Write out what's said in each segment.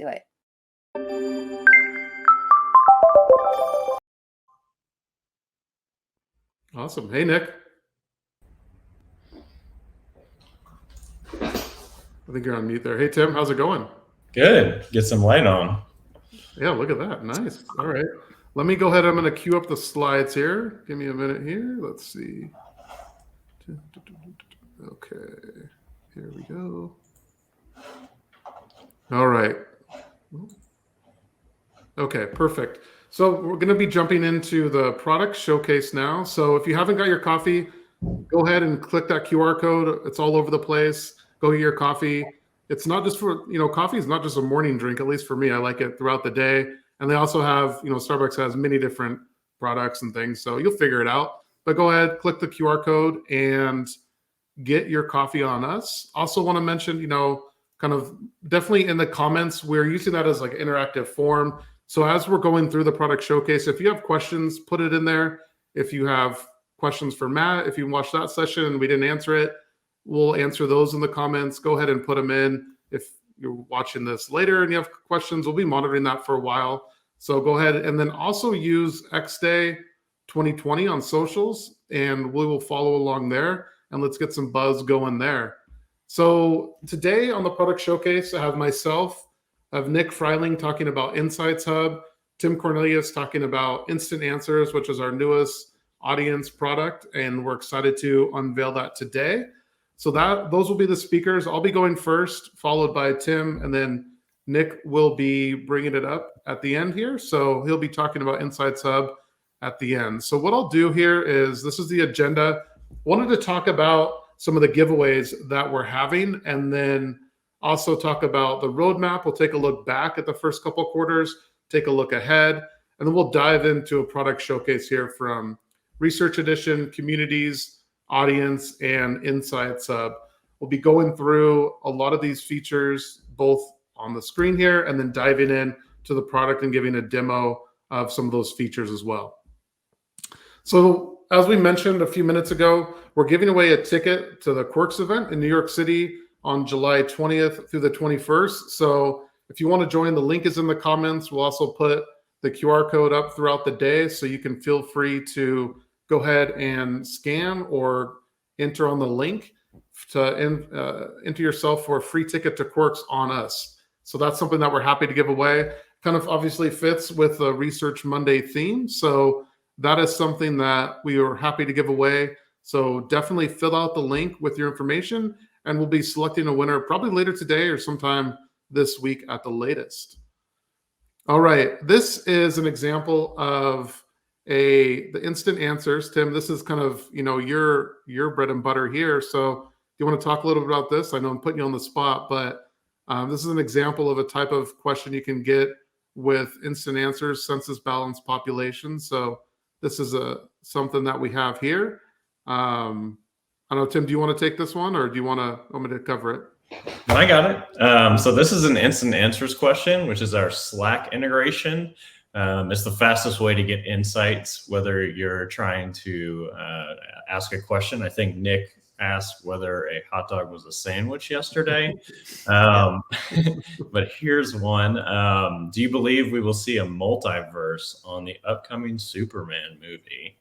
do it. Awesome. Hey, Nick. I think you're on mute there. Hey, Tim, how's it going? Good. Get some light on. Yeah, look at that. Nice. All right. Let me go ahead. I'm going to queue up the slides here. Give me a minute here. Let's see. Okay. Here we go. All right. Okay, perfect. So we're going to be jumping into the product showcase now. So if you haven't got your coffee, go ahead and click that QR code. It's all over the place. Go get your coffee. It's not just for, coffee is not just a morning drink, at least for me. I like it throughout the day. And they also have, Starbucks has many different products and things. So you'll figure it out. But go ahead, click the QR code and get your coffee on us. Also want to mention, kind of definitely in the comments, we're using that as like an interactive form. So as we're going through the product showcase, if you have questions, put it in there. If you have questions for Matt, if you watched that session and we didn't answer it, we'll answer those in the comments. Go ahead and put them in. If you're watching this later and you have questions, we'll be monitoring that for a while. So go ahead and then also use XDay 2020 on socials and we will follow along there and let's get some buzz going there. So today on the product showcase, I have myself, I have Nick Freiling talking about InsightsHub, Tim Cornelius talking about InstantAnswers, which is our newest audience product, and we're excited to unveil that today. So those will be the speakers. I'll be going first, followed by Tim, and then Nick will be bringing it up at the end here. So he'll be talking about InsightsHub at the end. So what I'll do here is, this is the agenda. Wanted to talk about some of the giveaways that we're having, and then also talk about the roadmap. We'll take a look back at the first couple of quarters, take a look ahead, and then we'll dive into a product showcase here from Research Edition, Communities, Audience, and InsightsHub. We'll be going through a lot of these features, both on the screen here, and then diving in to the product and giving a demo of some of those features as well. So as we mentioned a few minutes ago, we're giving away a ticket to the Quirks event in New York City on July 20th through the 21st. So if you want to join, the link is in the comments. We'll also put the QR code up throughout the day, so you can feel free to go ahead and scan or enter on the link to enter yourself for a free ticket to Quirks on us. So that's something that we're happy to give away. Kind of obviously fits with the Research Monday theme. So that is something that we are happy to give away. So definitely fill out the link with your information, and we'll be selecting a winner probably later today or sometime this week at the latest. All right, this is an example of the InstantAnswers. Tim, this is kind of your bread and butter here. So do you want to talk a little bit about this? I know I'm putting you on the spot, but this is an example of a type of question you can get with InstantAnswers, census balanced population. So this is something that we have here. I don't know, Tim, do you want to take this one, or do you want me to cover it? I got it. So this is an InstantAnswers question, which is our Slack integration. It's the fastest way to get insights, whether you're trying to ask a question. I think Nick asked whether a hot dog was a sandwich yesterday. But here's one. Do you believe we will see a multiverse on the upcoming Superman movie?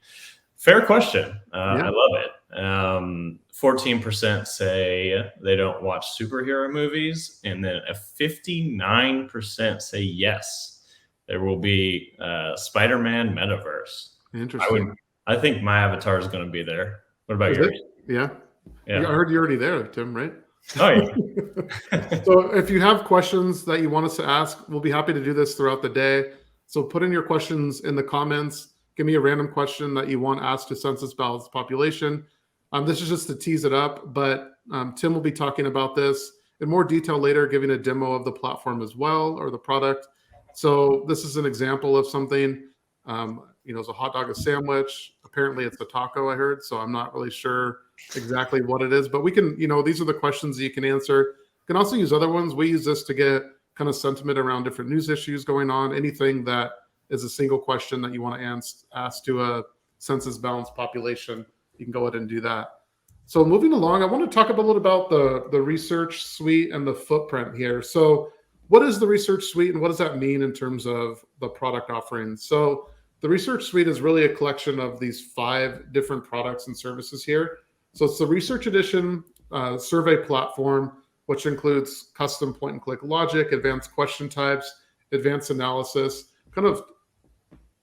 Fair question. I love it. 14% say they don't watch superhero movies, and then a 59% say yes, there will be Spider-Man metaverse. Interesting. I think my avatar is going to be there. What about yours? Yeah. I heard you're already there, Tim, right? Oh, yeah. So if you have questions that you want us to ask, we'll be happy to do this throughout the day. So put in your questions in the comments. Give me a random question that you want asked to census balanced population. This is just to tease it up, but Tim will be talking about this in more detail later, giving a demo of the platform as well, or the product. So this is an example of something, it's a hot dog, a sandwich. Apparently it's a taco, I heard. So I'm not really sure exactly what it is, but we can, these are the questions that you can answer. You can also use other ones. We use this to get kind of sentiment around different news issues going on, anything that is a single question that you want to ask to a census balanced population. You can go ahead and do that. So moving along, I want to talk a little about the research suite and the footprint here. So what is the Research Suite and what does that mean in terms of the product offerings? So the Research Suite is really a collection of these 5 different products and services here. So it's the Research Edition survey platform, which includes custom point-and-click logic, advanced question types, advanced analysis, kind of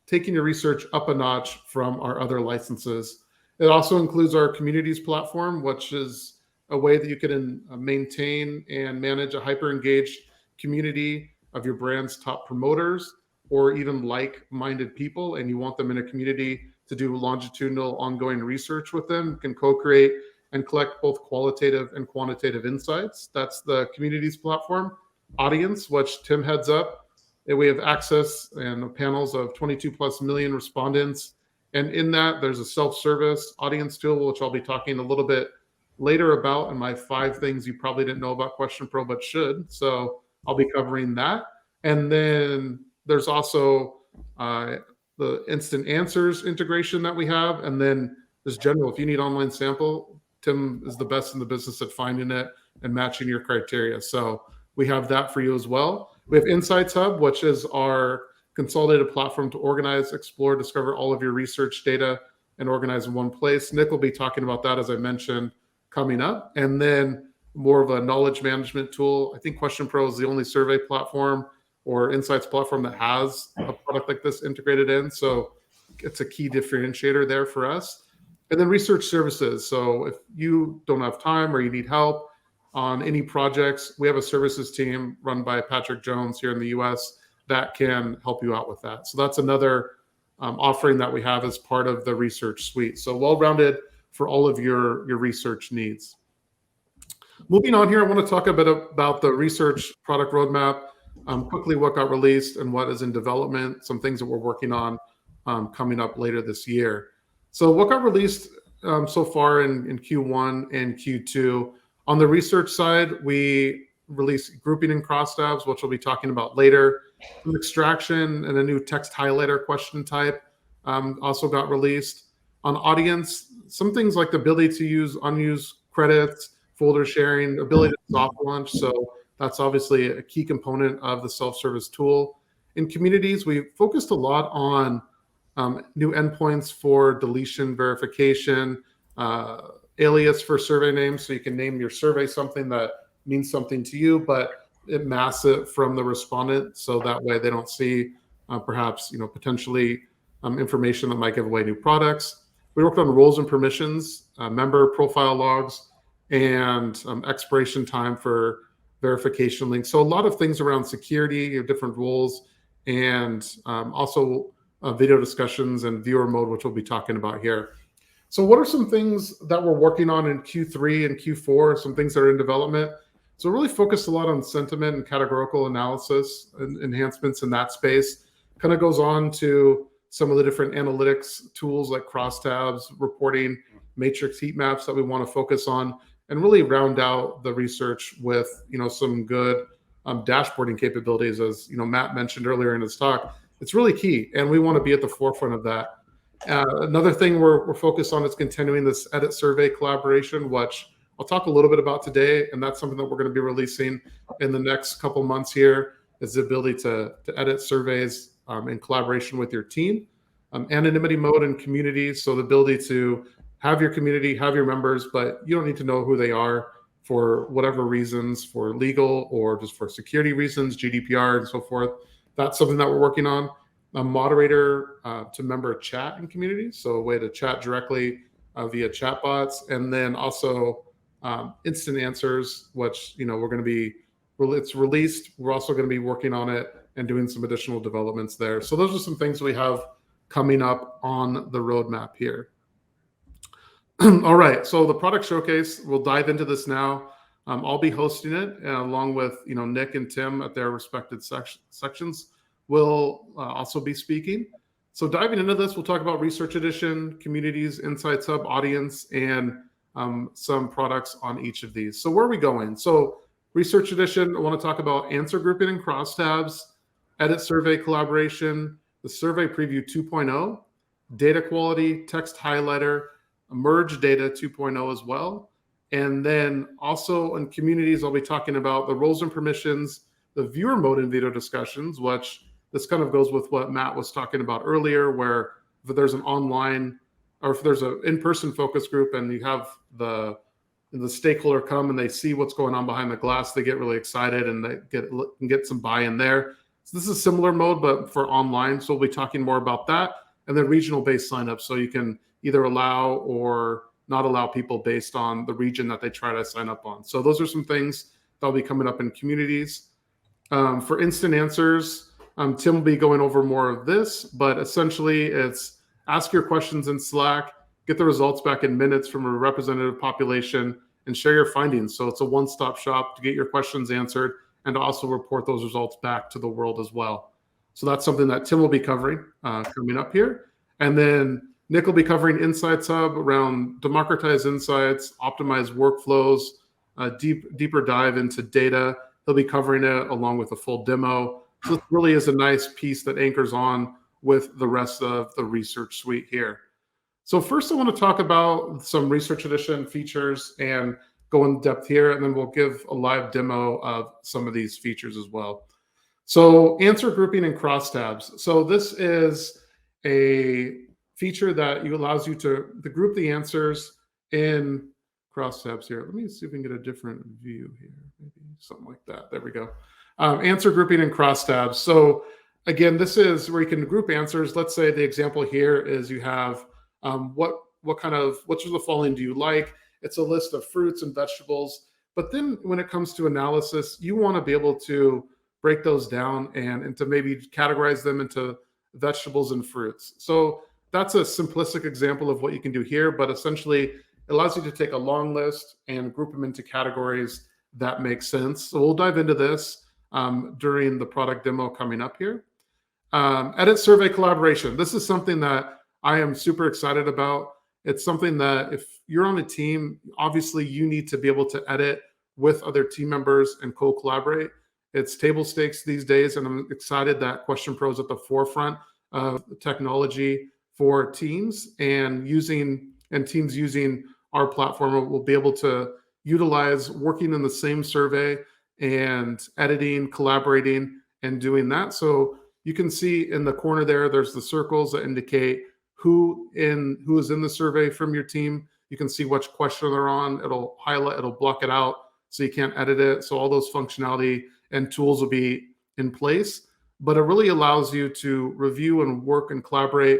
taking your research up a notch from our other licenses. It also includes our communities platform, which is a way that you can maintain and manage a hyper-engaged community of your brand's top promoters or even like-minded people, and you want them in a community to do longitudinal ongoing research with them. You can co-create and collect both qualitative and quantitative insights. That's the communities platform. Audience, which Tim heads up. And we have access and panels of 22 plus million respondents. And in that, there's a self-service audience tool, which I'll be talking a little bit later about in my 5 things you probably didn't know about QuestionPro, but should. So I'll be covering that. And then there's also the instant answers integration that we have. And then just general, if you need online sample, Tim is the best in the business at finding it and matching your criteria. So we have that for you as well. We have InsightsHub, which is our consolidated platform to organize, explore, discover all of your research data and organize in one place. Nick will be talking about that, as I mentioned, coming up. And then more of a knowledge management tool. I think QuestionPro is the only survey platform or insights platform that has a product like this integrated in. So it's a key differentiator there for us. And then research services. So if you don't have time or you need help on any projects, we have a services team run by Patrick Jones here in the US that can help you out with that. So that's another offering that we have as part of the Research Suite. So well-rounded for all of your research needs. Moving on here, I want to talk a bit about the research product roadmap, quickly what got released and what is in development, some things that we're working on coming up later this year. So what got released so far in Q1 and Q2, on the research side, we released grouping and crosstabs, which we'll be talking about later. From extraction and a new text highlighter question type also got released. On audience, some things like the ability to use unused credits, folder sharing, ability to soft launch. So that's obviously a key component of the self-service tool. In communities, we focused a lot on new endpoints for deletion verification, alias for survey names, so you can name your survey something that means something to you, but it masks it from the respondent, so that way they don't see perhaps potentially information that might give away new products. We worked on roles and permissions, member profile logs, and expiration time for verification links. So a lot of things around security, different roles, and also video discussions and viewer mode, which we'll be talking about here. So what are some things that we're working on in Q3 and Q4, some things that are in development? So really focused a lot on sentiment and categorical analysis and enhancements in that space. Kind of goes on to some of the different analytics tools like crosstabs, reporting, matrix heat maps that we want to focus on, and really round out the research with some good dashboarding capabilities. As Matt mentioned earlier in his talk, it's really key, and we want to be at the forefront of that. Another thing we're focused on is continuing this edit survey collaboration, which I'll talk a little bit about today, and that's something that we're going to be releasing in the next couple months here, is the ability to edit surveys in collaboration with your team. Anonymity mode and communities, so the ability to have your community, have your members, but you don't need to know who they are for whatever reasons, for legal or just for security reasons, GDPR and so forth. That's something that we're working on. A moderator to member chat in communities, so a way to chat directly via chatbots, and then also instant answers, which we're going to be, it's released. We're also going to be working on it and doing some additional developments there. So those are some things we have coming up on the roadmap here. All right, so the product showcase, we'll dive into this now. I'll be hosting it along with Nick and Tim at their respective sections. Will also be speaking. So diving into this, we'll talk about Research Edition, Communities, InsightsHub, Audience, and some products on each of these. So where are we going? So Research Edition, I want to talk about answer grouping and crosstabs, edit survey collaboration, the survey preview 2.0, data quality, text highlighter, merge data 2.0 as well. And then also in communities, I'll be talking about the roles and permissions, the viewer mode in video discussions, which this kind of goes with what Matt was talking about earlier, where if there's an online or if there's an in-person focus group and you have the stakeholder come and they see what's going on behind the glass, they get really excited and they get some buy-in there. So this is a similar mode, but for online. So we'll be talking more about that. And then regional-based signups. So you can either allow or not allow people based on the region that they try to sign up on. So those are some things that'll be coming up in communities. For instant answers, Tim will be going over more of this, but essentially it's ask your questions in Slack, get the results back in minutes from a representative population, and share your findings. So it's a one-stop shop to get your questions answered and to also report those results back to the world as well. So that's something that Tim will be covering coming up here. And then Nick will be covering InsightsHub around democratized insights, optimized workflows, deeper dive into data. He'll be covering it along with a full demo. So this really is a nice piece that anchors on with the rest of the research suite here. So first I want to talk about some Research Edition features and go in depth here, and then we'll give a live demo of some of these features as well. So answer grouping and crosstabs. So this is a feature that allows you to group the answers in crosstabs here. Let me see if we can get a different view here. Maybe something like that. There we go. Answer grouping and crosstabs. So again, this is where you can group answers. Let's say the example here is you have which of the following do you like? It's a list of fruits and vegetables. But then when it comes to analysis, you want to be able to break those down and to maybe categorize them into vegetables and fruits. So that's a simplistic example of what you can do here, but essentially it allows you to take a long list and group them into categories that make sense. So we'll dive into this during the product demo coming up here. Edit survey collaboration. This is something that I am super excited about. It's something that if you're on a team, obviously you need to be able to edit with other team members and co-collaborate. It's table stakes these days, and I'm excited that QuestionPro is at the forefront of technology for teams and teams using our platform will be able to utilize working in the same survey and editing, collaborating, and doing that. So you can see in the corner there's the circles that indicate who is in the survey from your team. You can see which question they're on. It'll highlight, it'll block it out so you can't edit it. So all those functionality and tools will be in place, but it really allows you to review and work and collaborate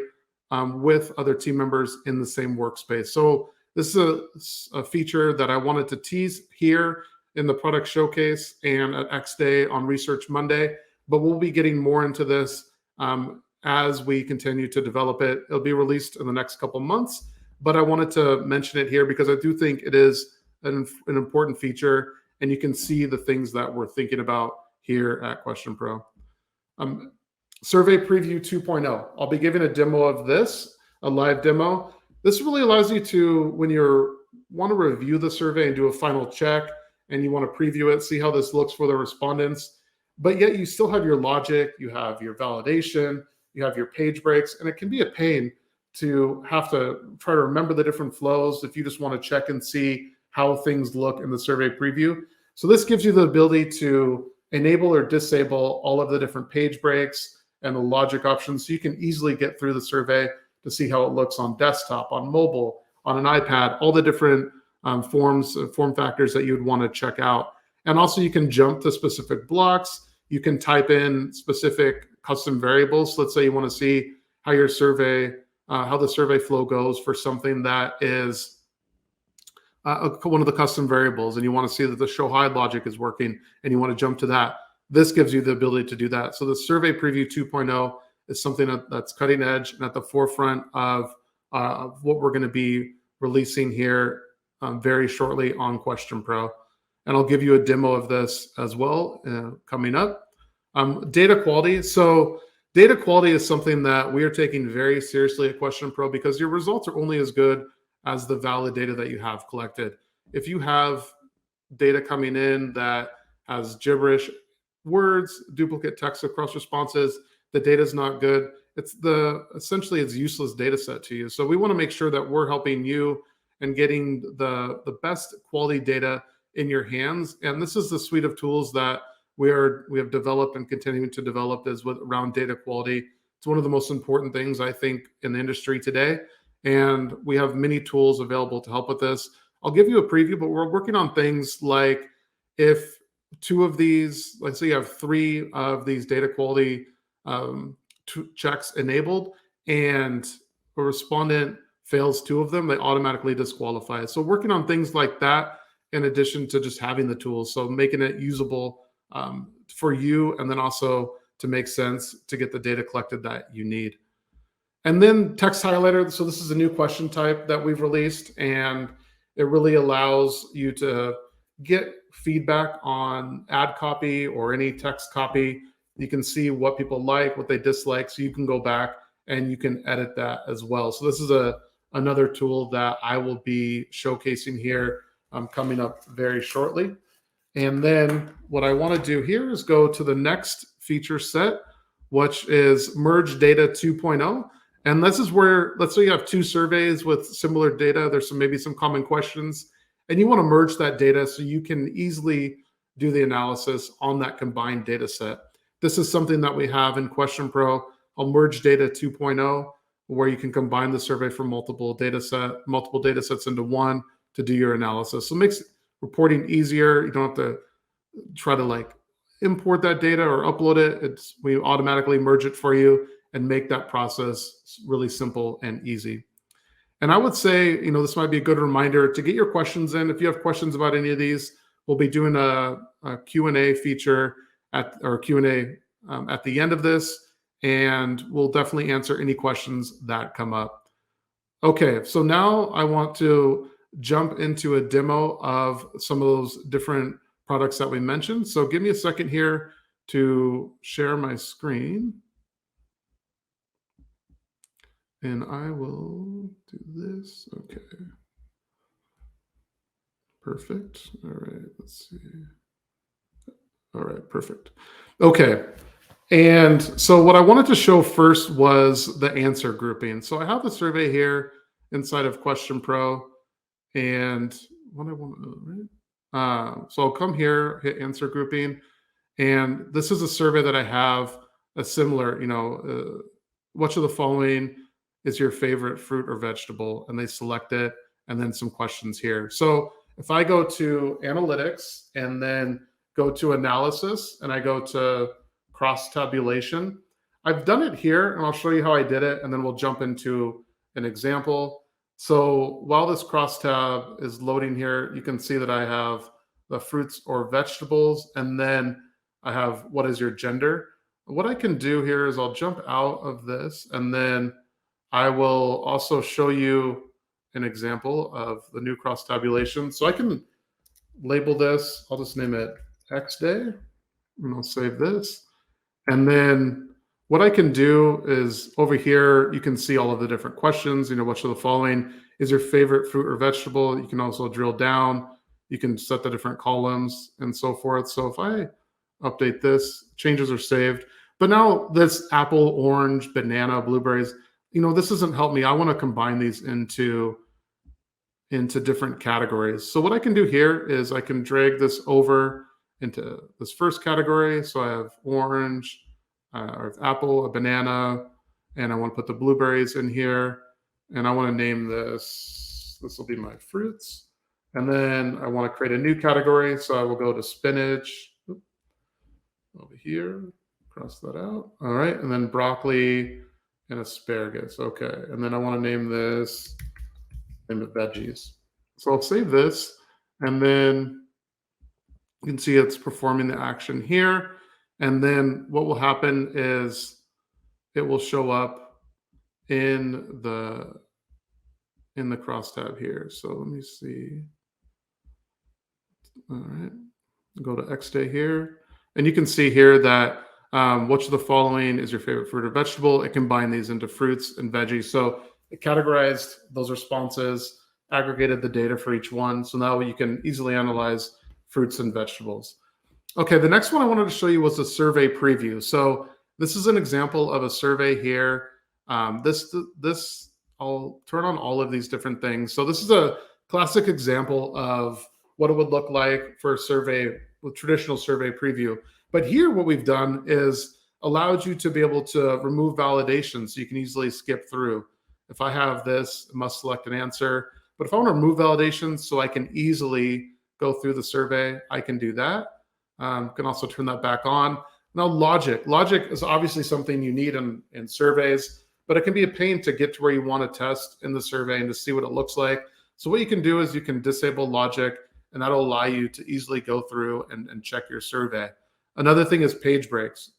with other team members in the same workspace. So this is a feature that I wanted to tease here in the product showcase and at XDay on Research Monday, but we'll be getting more into this as we continue to develop it. It'll be released in the next couple months, but I wanted to mention it here because I do think it is an important feature, and you can see the things that we're thinking about here at QuestionPro. Survey Preview 2.0. I'll be giving a demo of this, a live demo. This really allows you to, when you want to review the survey and do a final check, and you want to preview it, see how this looks for the respondents, but yet you still have your logic, you have your validation, you have your page breaks, and it can be a pain to have to try to remember the different flows if you just want to check and see how things look in the survey preview. So this gives you the ability to enable or disable all of the different page breaks and the logic options so you can easily get through the survey to see how it looks on desktop, on mobile, on an iPad, all the different form factors that you would want to check out. And also you can jump to specific blocks. You can type in specific custom variables. So let's say you want to see how your survey, how the survey flow goes for something that is one of the custom variables, and you want to see that the show hide logic is working and you want to jump to that. This gives you the ability to do that. So the Survey Preview 2.0 is something that's cutting edge and at the forefront of what we're going to be releasing here very shortly on QuestionPro. And I'll give you a demo of this as well coming up. Data quality. So data quality is something that we are taking very seriously at QuestionPro because your results are only as good as the valid data that you have collected. If you have data coming in that has gibberish words, duplicate text across responses, the data is not good. Essentially it's useless data set to you. So we want to make sure that we're helping you and getting the best quality data in your hands. And this is the suite of tools that we have developed and continuing to develop is around data quality. It's one of the most important things, I think, in the industry today. And we have many tools available to help with this. I'll give you a preview, but we're working on things like if two of these, let's say you have 3 of these data quality checks enabled and a respondent fails 2 of them, they automatically disqualify it. So working on things like that in addition to just having the tools. So making it usable for you, and then also to make sense to get the data collected that you need. And then text highlighter. So this is a new question type that we've released, and it really allows you to get feedback on ad copy or any text copy. You can see what people like, what they dislike, so you can go back and you can edit that as well. So this is another tool that I will be showcasing here coming up very shortly. And then what I want to do here is go to the next feature set, which is Merge Data 2.0. And this is where, let's say you have 2 surveys with similar data. There's maybe some common questions, and you want to merge that data so you can easily do the analysis on that combined data set. This is something that we have in QuestionPro on Merge Data 2.0, where you can combine the survey from multiple data sets into one to do your analysis. So it makes reporting easier. You don't have to try to import that data or upload it. We automatically merge it for you and make that process really simple and easy. And I would say, this might be a good reminder to get your questions in. If you have questions about any of these, we'll be doing a Q&A feature at the end of this, and we'll definitely answer any questions that come up. Okay, so now I want to jump into a demo of some of those different products that we mentioned. So give me a second here to share my screen. And I will do this. Okay. Perfect. All right, let's see. All right, perfect. Okay. And so what I wanted to show first was the answer grouping. So I have the survey here inside of QuestionPro, and what I want to do, right? So I'll come here, hit answer grouping, and this is a survey that I have a similar, which of the following is your favorite fruit or vegetable? And they select it, and then some questions here. So if I go to analytics and then go to analysis and I go to cross tabulation, I've done it here, and I'll show you how I did it, and then we'll jump into an example. So while this cross tab is loading here, you can see that I have the fruits or vegetables, and then I have what is your gender. What I can do here is I'll jump out of this, and then I will also show you an example of the new cross tabulation. So I can label this, I'll just name it XDay, and I'll save this. And then what I can do is over here, you can see all of the different questions, which of the following is your favorite fruit or vegetable. You can also drill down, you can set the different columns and so forth. So if I update this, changes are saved. But now this apple, orange, banana, blueberries, this doesn't help me. I want to combine these into different categories. So what I can do here is I can drag this over into this first category. So I have orange, or apple, a banana, and I want to put the blueberries in here. And I want to name this will be my fruits. And then I want to create a new category. So I will go to spinach over here, cross that out. All right. And then broccoli and asparagus. Okay. And then I want to name this, name it veggies. So I'll save this, and then you can see it's performing the action here. And then what will happen is it will show up in the cross tab here. So let me see. All right, go to XDay here, and you can see here that which of the following is your favorite fruit or vegetable. It combined these into fruits and veggies. So it categorized those responses, aggregated the data for each one. So now you can easily analyze fruits and vegetables. Okay, the next one I wanted to show you was the survey preview. So this is an example of a survey here. This I'll turn on all of these different things. So this is a classic example of what it would look like for a survey with traditional survey preview. But here what we've done is allowed you to be able to remove validation, so you can easily skip through. If I have this, I must select an answer. But if I want to remove validation so I can easily go through the survey, I can do that. Can also turn that back on. Now logic. Logic is obviously something you need in surveys, but it can be a pain to get to where you want to test in the survey and to see what it looks like. So what you can do is you can disable logic, and that'll allow you to easily go through and check your survey. Another thing is page breaks.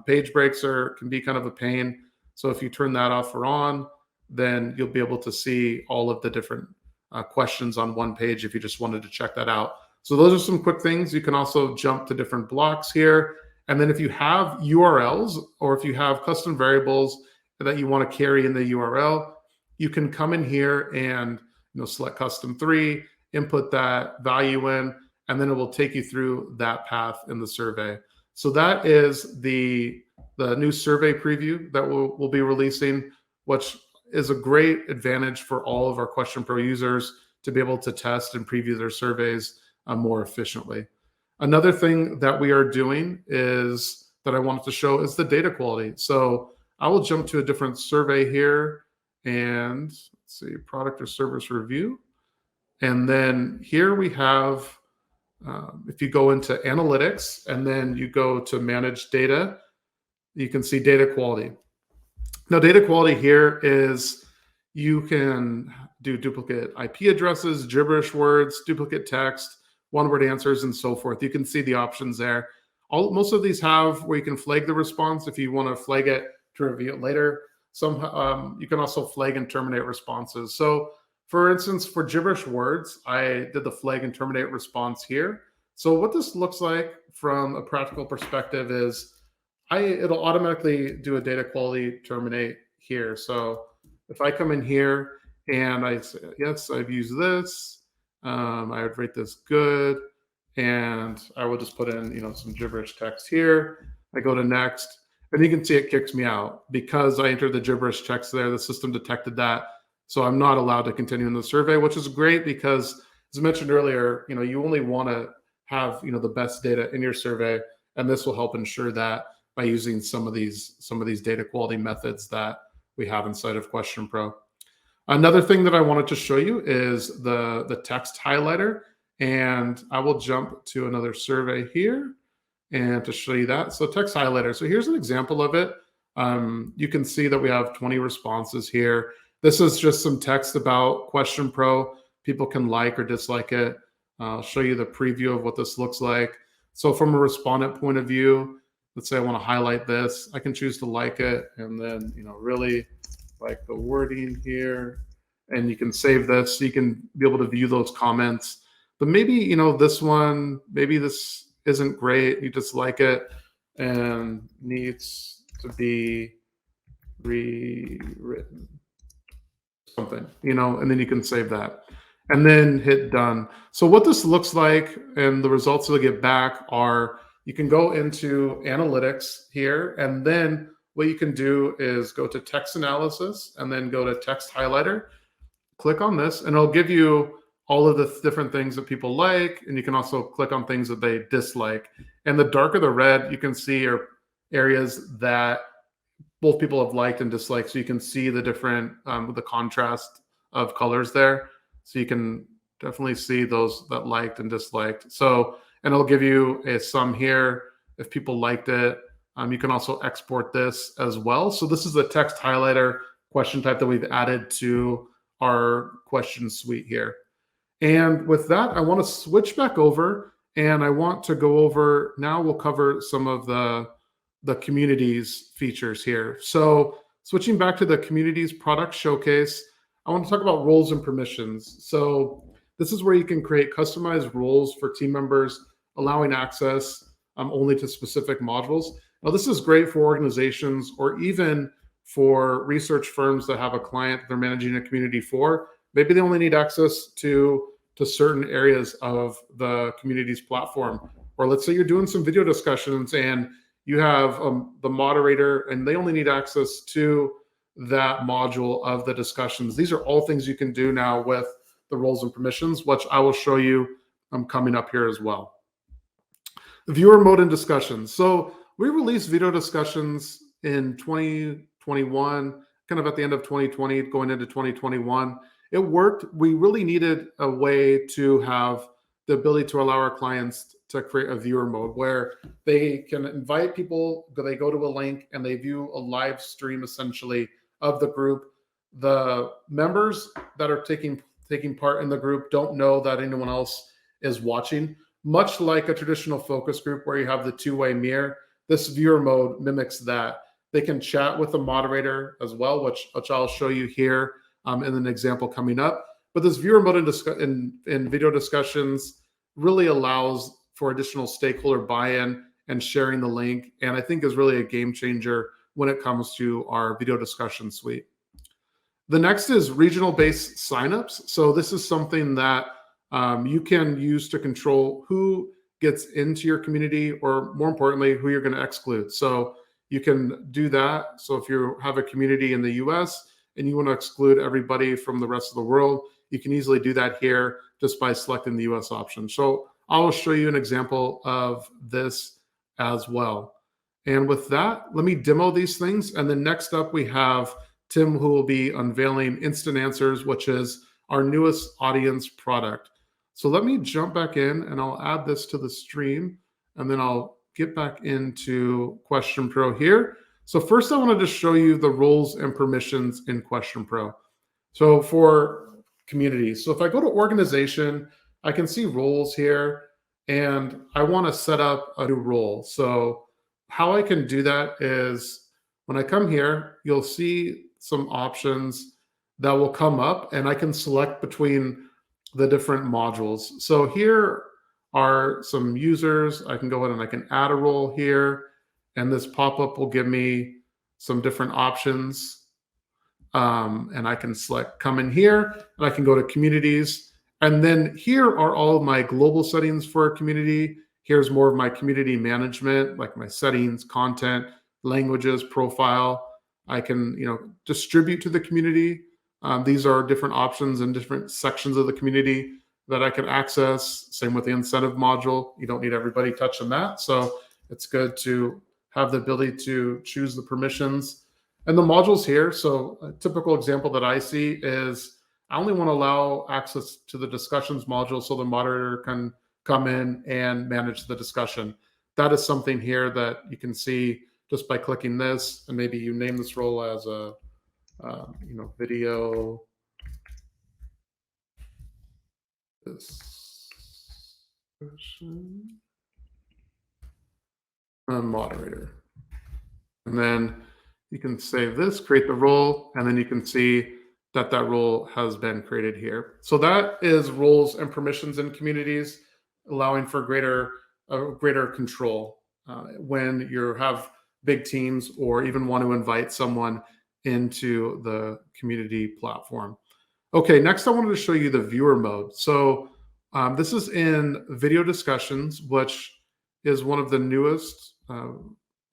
Page breaks can be kind of a pain. So if you turn that off or on, then you'll be able to see all of the different questions on one page if you just wanted to check that out. So those are some quick things. You can also jump to different blocks here. And then if you have URLs, or if you have custom variables that you want to carry in the URL, you can come in here and select custom 3, input that value in, and then it will take you through that path in the survey. So that is the new survey preview that we'll be releasing, which is a great advantage for all of our QuestionPro users to be able to test and preview their surveys more efficiently. Another thing that we are doing is that I wanted to show is the data quality. So I will jump to a different survey here, and let's see, product or service review. And then here we have, if you go into analytics and then you go to manage data, you can see data quality. Now, data quality here is you can do duplicate IP addresses, gibberish words, duplicate text, one-word answers, and so forth. You can see the options there. Most of these have where you can flag the response if you want to flag it to review it later. Some you can also flag and terminate responses. So for instance, for gibberish words, I did the flag and terminate response here. So what this looks like from a practical perspective is it'll automatically do a data quality terminate here. So if I come in here and I say, yes, I've used this, I would rate this good, and I will just put in some gibberish text here. I go to next, and you can see it kicks me out because I entered the gibberish text there. The system detected that, so I'm not allowed to continue in the survey, which is great because, as I mentioned earlier, you only want to have the best data in your survey, and this will help ensure that by using some of these data quality methods that we have inside of QuestionPro. Another thing that I wanted to show you is the text highlighter, and I will jump to another survey here and to show you that. So text highlighter. So here's an example of it. You can see that we have 20 responses here. This is just some text about QuestionPro. People can like or dislike it. I'll show you the preview of what this looks like. So from a respondent point of view, let's say I want to highlight this. I can choose to like it, and then really like the wording here, and you can save this so you can be able to view those comments. But maybe this one, maybe this isn't great, you just like it and needs to be rewritten, something, and then you can save that and then hit done. So what this looks like and the results you'll get back are, you can go into analytics here, and then what you can do is go to text analysis and then go to text highlighter, click on this, and it'll give you all of the different things that people like, and you can also click on things that they dislike. And the darker the red, you can see are areas that both people have liked and disliked. So you can see the different, the contrast of colors there. So you can definitely see those that liked and disliked. So, and it'll give you a sum here if people liked it. You can also export this as well. So this is a text highlighter question type that we've added to our question suite here. And with that, I want to switch back over, and I want to go over, now we'll cover some of the communities features here. So switching back to the communities product showcase, I want to talk about roles and permissions. So this is where you can create customized roles for team members, allowing access only to specific modules. Now, this is great for organizations or even for research firms that have a client they're managing a community for. Maybe they only need access to certain areas of the community's platform. Or let's say you're doing some video discussions and you have the moderator and they only need access to that module of the discussions. These are all things you can do now with the roles and permissions, which I will show you coming up here as well. Viewer mode and discussions. So we released video discussions in 2021, kind of at the end of 2020, going into 2021. It worked. We really needed a way to have the ability to allow our clients to create a viewer mode where they can invite people, they go to a link and they view a live stream essentially of the group. The members that are taking part in the group don't know that anyone else is watching. Much like a traditional focus group where you have the two-way mirror, this viewer mode mimics that. They can chat with the moderator as well, which I'll show you here in an example coming up. But this viewer mode in video discussions really allows for additional stakeholder buy-in and sharing the link, and I think is really a game changer when it comes to our video discussion suite. The next is regional-based signups. So this is something that you can use to control who gets into your community, or more importantly, who you're going to exclude. So you can do that. So if you have a community in the US and you want to exclude everybody from the rest of the world, you can easily do that here just by selecting the US option. So I'll show you an example of this as well. And with that, let me demo these things. And then next up, we have Tim, who will be unveiling InstantAnswers, which is our newest audience product. So let me jump back in and I'll add this to the stream, and then I'll get back into QuestionPro here. So first I wanted to show you the roles and permissions in QuestionPro. So for communities, so if I go to organization, I can see roles here, and I want to set up a new role. So how I can do that is when I come here, you'll see some options that will come up, and I can select between the different modules. So here are some users. I can go ahead and I can add a role here, and this pop-up will give me some different options. And I can select come in here, and I can go to communities. And then here are all of my global settings for a community. Here's more of my community management, like my settings, content, languages, profile. I can, distribute to the community. These are different options and different sections of the community that I can access. Same with the incentive module. You don't need everybody touching that. So it's good to have the ability to choose the permissions and the modules here. So a typical example that I see is I only want to allow access to the discussions module so the moderator can come in and manage the discussion. That is something here that you can see just by clicking this, and maybe you name this role as a video discussion moderator. And then you can save this, create the role, and then you can see that that role has been created here. So that is roles and permissions in communities, allowing for greater control when you have big teams or even want to invite someone into the community platform. Okay, next I wanted to show you the viewer mode. So this is in video discussions, which is one of the newest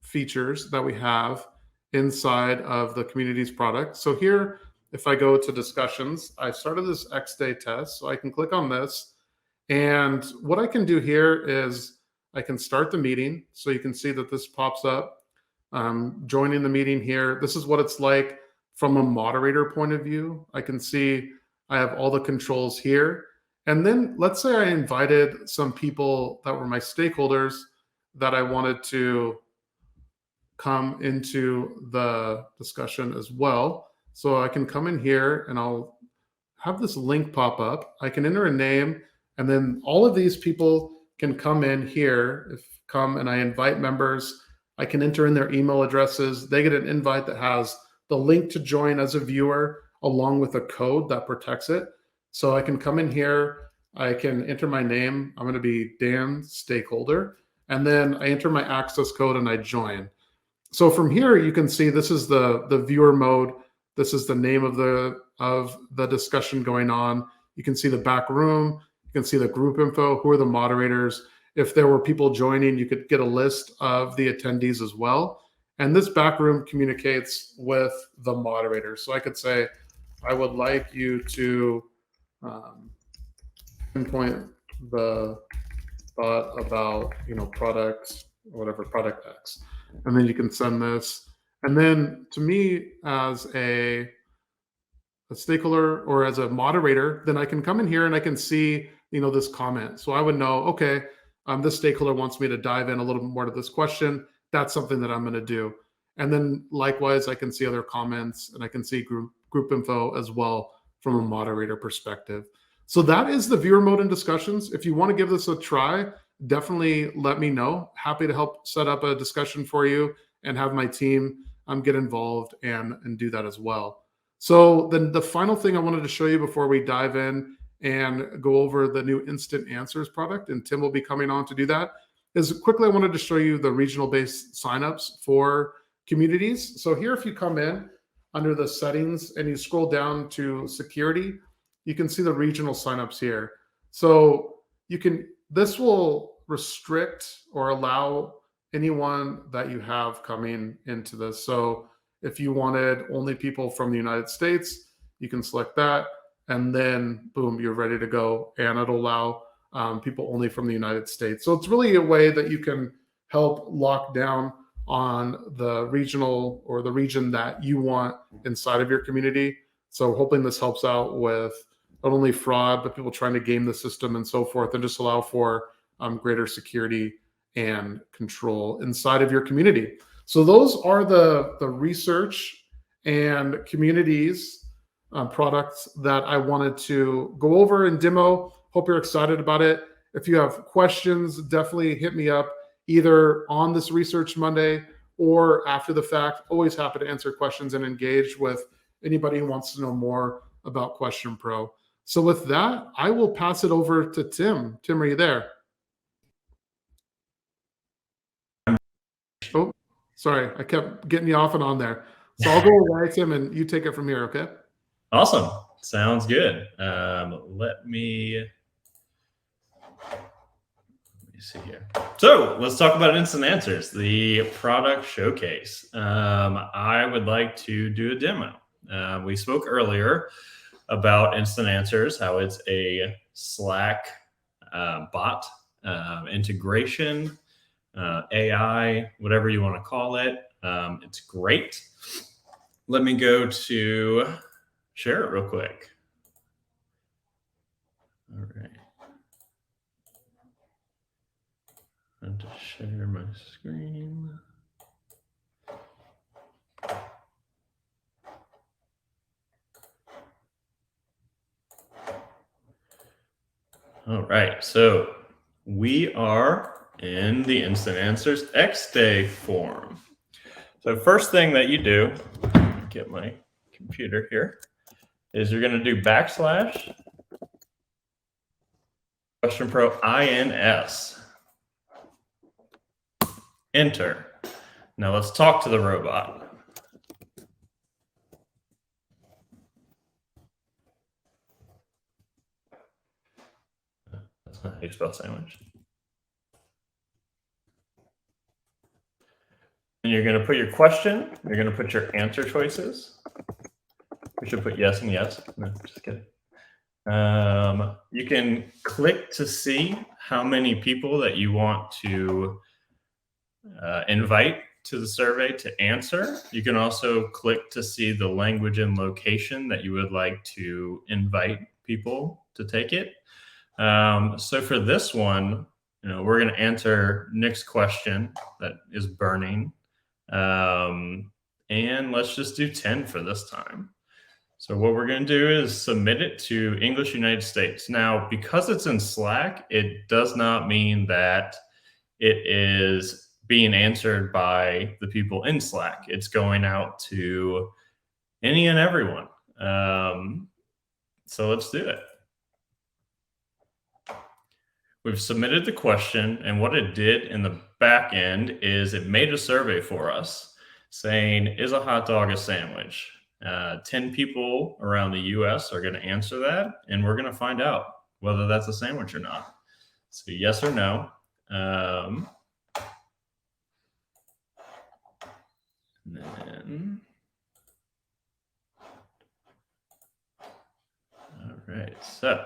features that we have inside of the communities product. So here, if I go to discussions, I started this XDay test, so I can click on this. And what I can do here is I can start the meeting. So you can see that this pops up. Joining the meeting here. This is what it's like from a moderator point of view. I can see I have all the controls here. And then let's say I invited some people that were my stakeholders that I wanted to come into the discussion as well. So I can come in here and I'll have this link pop up. I can enter a name, and then all of these people can come in here. And I invite members, I can enter in their email addresses. They get an invite that has the link to join as a viewer along with a code that protects it. So I can come in here, I can enter my name. I'm going to be Dan Stakeholder. And then I enter my access code and I join. So from here, you can see this is the viewer mode. This is the name of the discussion going on. You can see the back room. You can see the group info, who are the moderators. If there were people joining, you could get a list of the attendees as well. And this back room communicates with the moderator. So I could say, I would like you to pinpoint the thought about, product, or whatever, product X. And then you can send this. And then to me, as a stakeholder or as a moderator, then I can come in here and I can see, this comment. So I would know, okay, this stakeholder wants me to dive in a little bit more to this question. That's something that I'm going to do. And then likewise, I can see other comments and I can see group info as well from a moderator perspective. So that is the viewer mode in discussions. If you want to give this a try, definitely let me know. Happy to help set up a discussion for you and have my team get involved and do that as well. So then the final thing I wanted to show you before we dive in and go over the new InstantAnswers product, and Tim will be coming on to do that, is quickly I wanted to show you the regional based signups for communities. So here, if you come in under the settings and you scroll down to security, you can see the regional signups here. So this will restrict or allow anyone that you have coming into this. So if you wanted only people from the United States, you can select that, and then boom, you're ready to go. And it'll allow people only from the United States. So it's really a way that you can help lock down on the regional or the region that you want inside of your community. So hoping this helps out with not only fraud, but people trying to game the system and so forth, and just allow for greater security and control inside of your community. So those are the research and communities products that I wanted to go over and demo. Hope you're excited about it. If you have questions, definitely hit me up either on this Research Monday or after the fact. Always happy to answer questions and engage with anybody who wants to know more about QuestionPro. So with that, I will pass it over to Tim. Tim, are you there? Oh, sorry. I kept getting you off and on there. So I'll go away, Tim, and you take it from here, okay? Awesome. Sounds good. Let me see here. So let's talk about InstantAnswers, the product showcase. I would like to do a demo. We spoke earlier about InstantAnswers, how it's a Slack bot integration, AI, whatever you want to call it. It's great. Let me go to share it real quick. All right. I have to share my screen. All right, so we are in the InstantAnswers XDay form. So first thing that you do, get my computer here, is you're going to do / QuestionPro INS. Enter. Now let's talk to the robot. That's not how you spell sandwich. And you're going to put your question. You're going to put your answer choices. We should put yes and yes. No, just kidding. You can click to see how many people that you want to invite to the survey to answer. You can also click to see the language and location that you would like to invite people to take it. So for this one, we're going to answer Nick's question that is burning. And let's just do 10 for this time. So what we're going to do is submit it to English United States. Now, because it's in Slack, it does not mean that it is being answered by the people in Slack. It's going out to any and everyone. So let's do it. We've submitted the question, and what it did in the back end is it made a survey for us saying, is a hot dog a sandwich? 10 people around the US are going to answer that, and we're going to find out whether that's a sandwich or not. So yes or no. And then, all right, so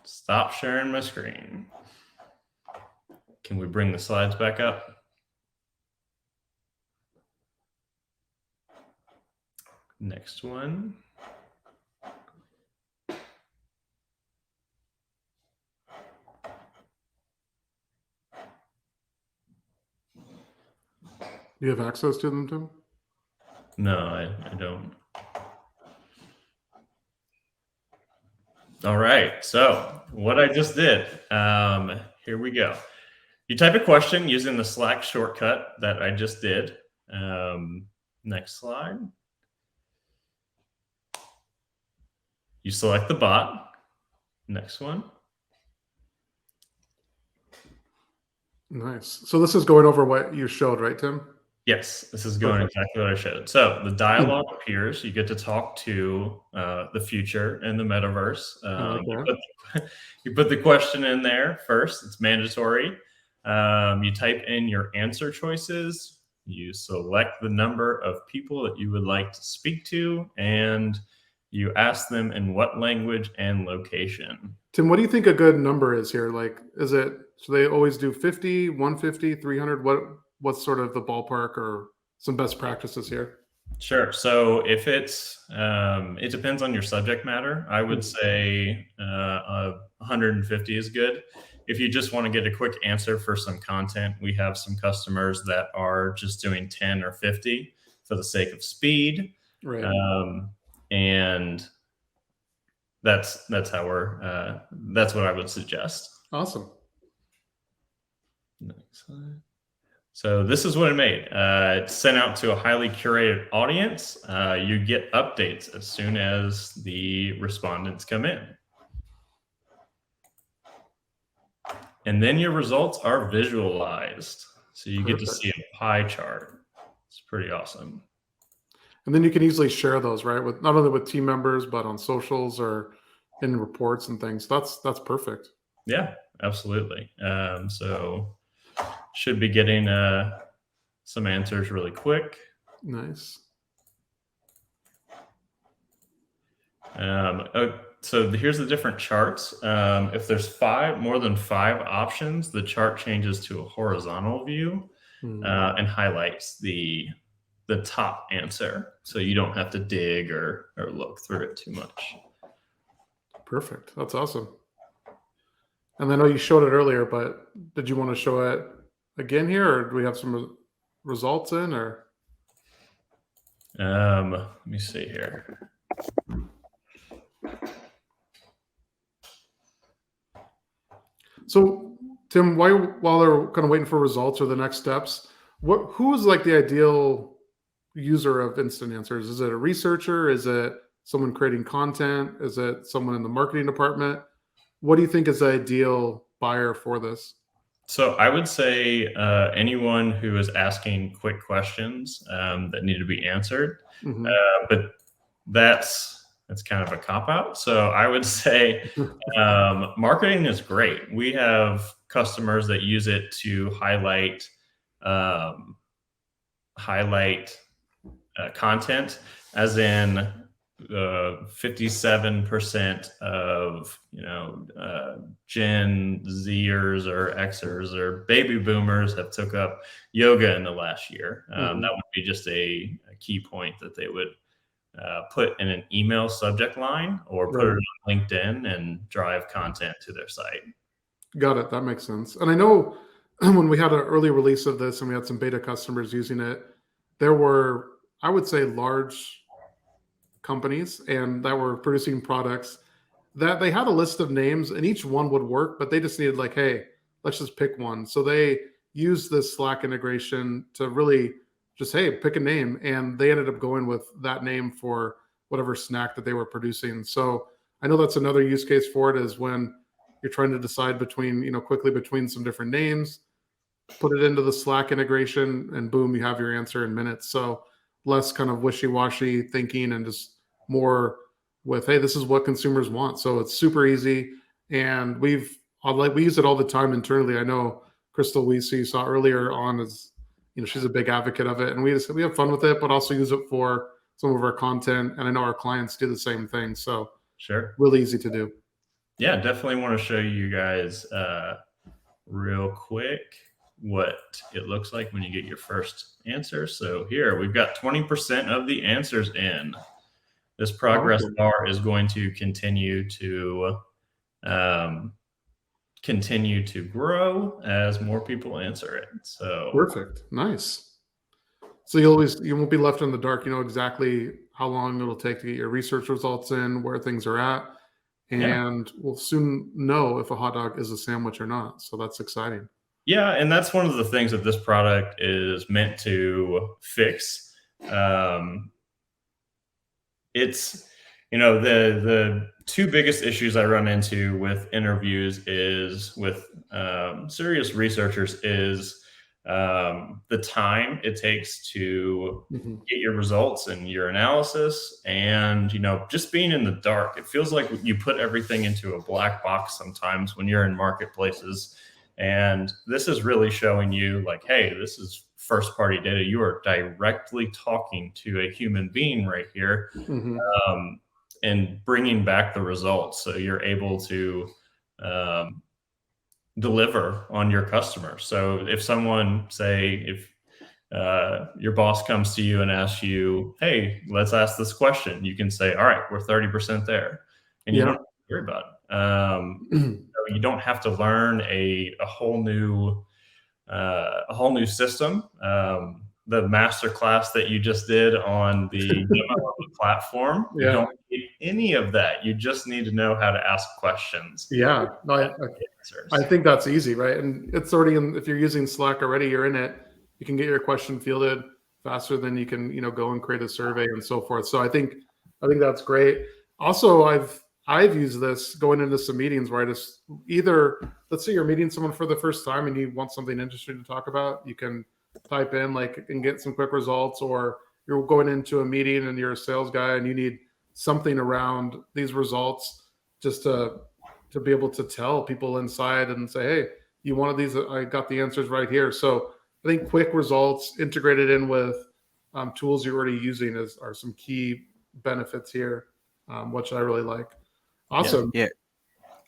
stop sharing my screen. Can we bring the slides back up? Next one. Do you have access to them, Tim? No, I don't. All right, so what I just did, here we go. You type a question using the Slack shortcut that I just did. Next slide. You select the bot. Next one. Nice. So this is going over what you showed, right, Tim? Yes, this is going exactly what I showed. So the dialogue appears. You get to talk to the future and the metaverse. You put the question in there first. It's mandatory. You type in your answer choices. You select the number of people that you would like to speak to, and you ask them in what language and location. Tim, what do you think a good number is here? Like, is it, so they always do 50, 150, 300? What's sort of the ballpark or some best practices here? Sure. So if it's, it depends on your subject matter. I would say 150 is good. If you just want to get a quick answer for some content, we have some customers that are just doing 10 or 50 for the sake of speed. Right. And that's how we're, that's what I would suggest. Awesome. Next slide. So this is what it made. It's sent out to a highly curated audience. You get updates as soon as the respondents come in. And then your results are visualized. So you get to see a pie chart. It's pretty awesome. And then you can easily share those, right? With not only with team members, but on socials or in reports and things. That's perfect. Yeah, absolutely. So should be getting some answers really quick. Nice. So here's the different charts. If there's more than five options, the chart changes to a horizontal view and highlights the top answer. So you don't have to dig or look through it too much. Perfect. That's awesome. And I know you showed it earlier, but did you want to show it again here, or do we have some results in, or? Let me see here. So, Tim, while they're kind of waiting for results or the next steps, who is like the ideal user of InstantAnswers? Is it a researcher? Is it someone creating content? Is it someone in the marketing department? What do you think is the ideal buyer for this? So I would say anyone who is asking quick questions that need to be answered, but that's kind of a cop-out. So I would say marketing is great. We have customers that use it to highlight content, as in 57% of Gen Zers or Xers or baby boomers have took up yoga in the last year. That would be just a key point that they would put in an email subject line or put it on LinkedIn and drive content to their site. Got it. That makes sense. And I know when we had an early release of this and we had some beta customers using it, there were, I would say, large companies and that were producing products that they had a list of names and each one would work, but they just needed like, hey, let's just pick one. So they used this Slack integration to really just, hey, pick a name. And they ended up going with that name for whatever snack that they were producing. So I know that's another use case for it, is when you're trying to decide between, quickly between some different names, put it into the Slack integration and boom, you have your answer in minutes. So less kind of wishy-washy thinking and just more with, hey, this is what consumers want. So it's super easy. And we use it all the time internally. I know Crystal Weese, you saw earlier on, is, she's a big advocate of it. And we have fun with it, but also use it for some of our content. And I know our clients do the same thing. So sure, really easy to do. Yeah, definitely want to show you guys real quick what it looks like when you get your first answer. So here we've got 20% of the answers in. This progress bar is going to continue to grow as more people answer it. So perfect, nice. So you won't be left in the dark. You know exactly how long it'll take to get your research results in, where things are at, and we'll soon know if a hot dog is a sandwich or not. So that's exciting. Yeah, and that's one of the things that this product is meant to fix. It's, the two biggest issues I run into with interviews is with serious researchers is the time it takes to get your results and your analysis, and just being in the dark. It feels like you put everything into a black box sometimes when you're in marketplaces, and this is really showing you like, hey, this is first party data. You are directly talking to a human being right here, and bringing back the results, so you're able to deliver on your customer. So if someone, if your boss comes to you and asks you, hey, let's ask this question, you can say, all right, we're 30% there, and you don't have to worry about it. You don't have to learn a whole new system. The master class that you just did on the demo of the platform, you don't need any of that. You just need to know how to ask questions. Yeah, no, I think that's easy, right? And it's already if you're using Slack already, you're in it. You can get your question fielded faster than you can, go and create a survey and so forth. So I think that's great. Also, I've used this going into some meetings where I just let's say you're meeting someone for the first time and you want something interesting to talk about. You can type in and get some quick results, or you're going into a meeting and you're a sales guy and you need something around these results just to be able to tell people inside and say, hey, you wanted these, I got the answers right here. So I think quick results integrated in with tools you're already using are some key benefits here, which I really like. Awesome. Yeah.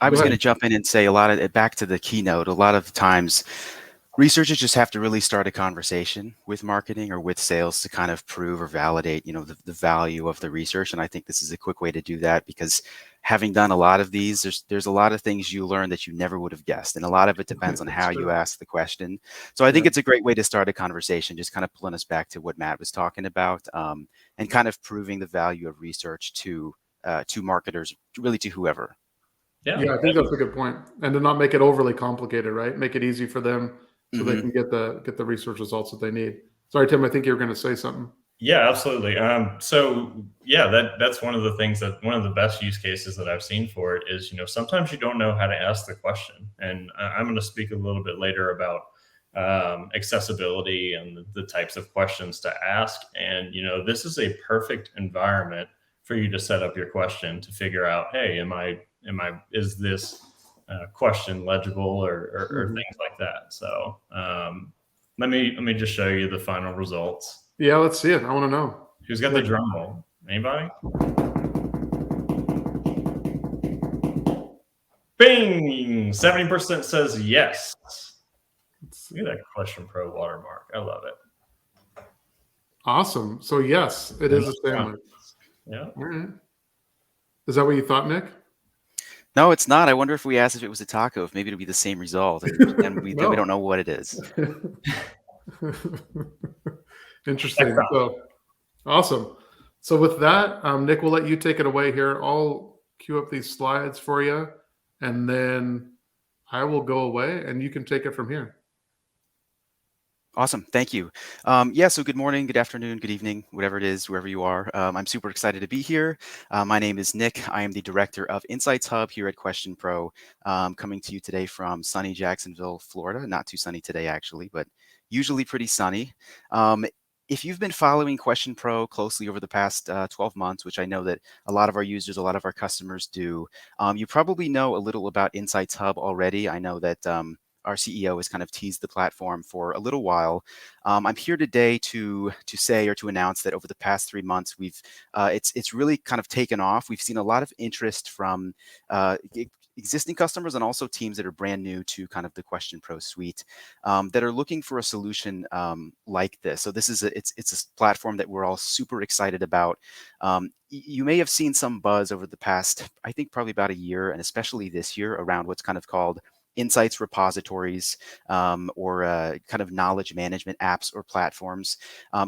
I was going to jump in and say back to the keynote. A lot of times researchers just have to really start a conversation with marketing or with sales to kind of prove or validate, the value of the research. And I think this is a quick way to do that, because having done a lot of these, there's a lot of things you learn that you never would have guessed. And a lot of it depends on how you ask the question. So I think it's a great way to start a conversation, just kind of pulling us back to what Matt was talking about, and kind of proving the value of research to marketers, really to whoever. Yeah, I think that's a good point. And to not make it overly complicated, right? Make it easy for them so they can get the research results that they need. Sorry, Tim, I think you were going to say something. Yeah, absolutely. So yeah, that's one of the things one of the best use cases that I've seen for it is, sometimes you don't know how to ask the question. And I'm going to speak a little bit later about accessibility and the types of questions to ask. And, this is a perfect environment for you to set up your question to figure out, hey, is this question legible or things like that. So let me just show you the final results. Yeah, let's see it. I want to know. Who's got the drum roll? Anybody? Bing! 70% says yes. Look at that QuestionPro watermark. I love it. Awesome. So yes, it is a sandwich. Yeah. All right. Is that what you thought, Nick? No, it's not. I wonder if we asked if it was a taco, if maybe it'll be the same result, and we don't know what it is. Interesting. So awesome. So with that, Nick, we'll let you take it away here. I'll queue up these slides for you, and then I will go away, and you can take it from here. Awesome. Thank you. So good morning, good afternoon, good evening, whatever it is, wherever you are. I'm super excited to be here. My name is Nick. I am the director of InsightsHub here at QuestionPro, coming to you today from sunny Jacksonville, Florida. Not too sunny today, actually, but usually pretty sunny. If you've been following QuestionPro closely over the past 12 months, which I know that a lot of our users, a lot of our customers do, you probably know a little about InsightsHub already. I know that our CEO has kind of teased the platform for a little while. I'm here today to say or to announce that over the past 3 months, it's really kind of taken off. We've seen a lot of interest from existing customers and also teams that are brand new to kind of the QuestionPro suite that are looking for a solution like this. So this is it's a platform that we're all super excited about. You may have seen some buzz over the past, I think probably about a year, and especially this year, around what's kind of called insights repositories or kind of knowledge management apps or platforms.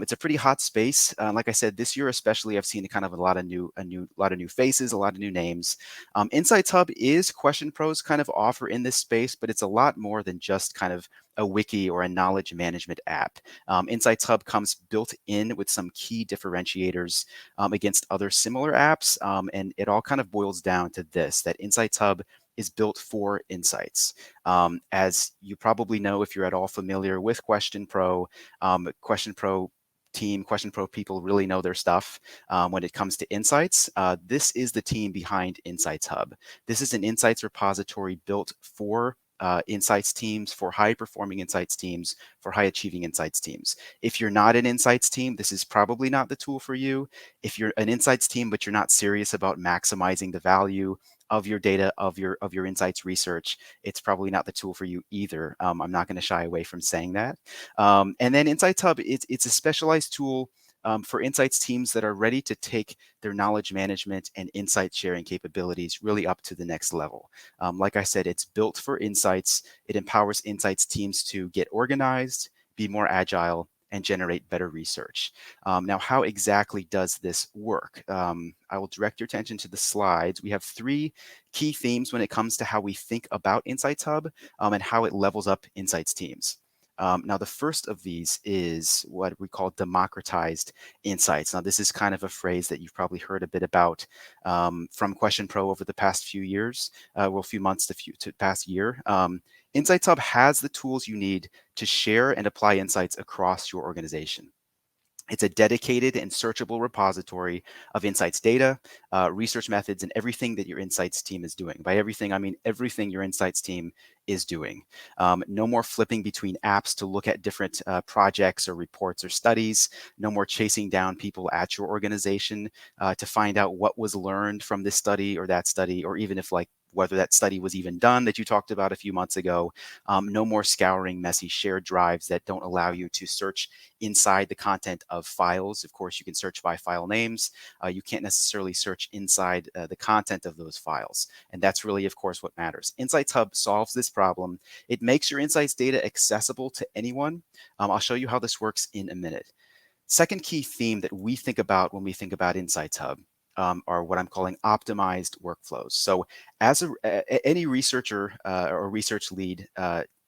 It's a pretty hot space. Like I said, this year especially, I've seen kind of a lot of new faces, a lot of new names. InsightsHub is QuestionPro's kind of offer in this space, but it's a lot more than just kind of a wiki or a knowledge management app. InsightsHub comes built in with some key differentiators against other similar apps, and it all kind of boils down to this: that InsightsHub is built for insights. As you probably know, if you're at all familiar with QuestionPro, QuestionPro team, QuestionPro people really know their stuff when it comes to insights. This is the team behind InsightsHub. This is an insights repository built for insights teams, for high performing insights teams, for high achieving insights teams. If you're not an insights team, this is probably not the tool for you. If you're an insights team, but you're not serious about maximizing the value of your data, of your insights research, it's probably not the tool for you either. I'm not going to shy away from saying that. And then InsightsHub, it's a specialized tool for insights teams that are ready to take their knowledge management and insight sharing capabilities really up to the next level. Like I said, it's built for insights. It empowers insights teams to get organized, be more agile, and generate better research. Now, how exactly does this work? I will direct your attention to the slides. We have 3 key themes when it comes to how we think about InsightsHub and how it levels up insights teams. Now, the first of these is what we call democratized insights. Now, this is kind of a phrase that you've probably heard a bit about from QuestionPro over the past few years, well, a few months to past year. InsightsHub has the tools you need to share and apply insights across your organization. It's a dedicated and searchable repository of insights data, research methods, and everything that your insights team is doing. By everything, I mean everything your insights team is doing. No more flipping between apps to look at different projects or reports or studies. No more chasing down people at your organization to find out what was learned from this study or that study, or even if whether that study was even done that you talked about a few months ago. No more scouring messy shared drives that don't allow you to search inside the content of files. Of course, you can search by file names. You can't necessarily search inside the content of those files. And that's really, of course, what matters. InsightsHub solves this problem. It makes your insights data accessible to anyone. I'll show you how this works in a minute. Second key theme that we think about when we think about InsightsHub are what I'm calling optimized workflows. So as any researcher or research lead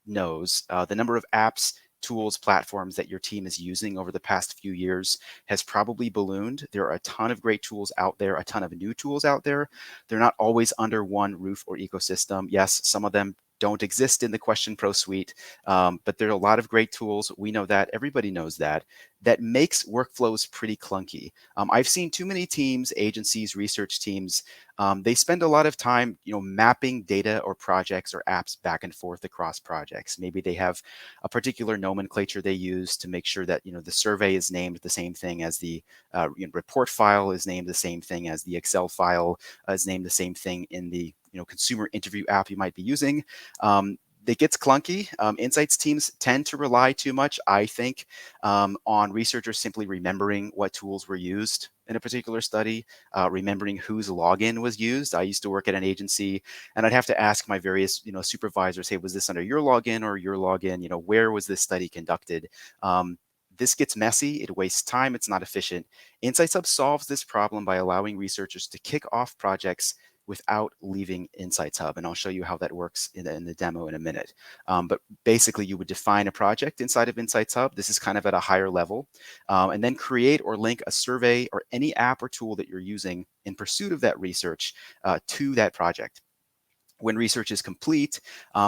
knows, the number of apps, tools, platforms that your team is using over the past few years has probably ballooned. There are a ton of great tools out there, a ton of new tools out there. They're not always under one roof or ecosystem. Yes, some of them don't exist in the QuestionPro suite, but there are a lot of great tools. We know that. Everybody knows that. That makes workflows pretty clunky. I've seen too many teams, agencies, research teams. They spend a lot of time, mapping data or projects or apps back and forth across projects. Maybe they have a particular nomenclature they use to make sure that the survey is named the same thing as the report file is named the same thing as the Excel file is named the same thing in the consumer interview app you might be using. It gets clunky. Insights teams tend to rely too much, I think, on researchers simply remembering what tools were used in a particular study, remembering whose login was used. I used to work at an agency, and I'd have to ask my various supervisors, hey, was this under your login or your login? Where was this study conducted? This gets messy. It wastes time. It's not efficient. InsightsHub solves this problem by allowing researchers to kick off projects without leaving InsightsHub. And I'll show you how that works in the demo in a minute. But basically, you would define a project inside of InsightsHub. This is kind of at a higher level. And then create or link a survey or any app or tool that you're using in pursuit of that research to that project. When research is complete,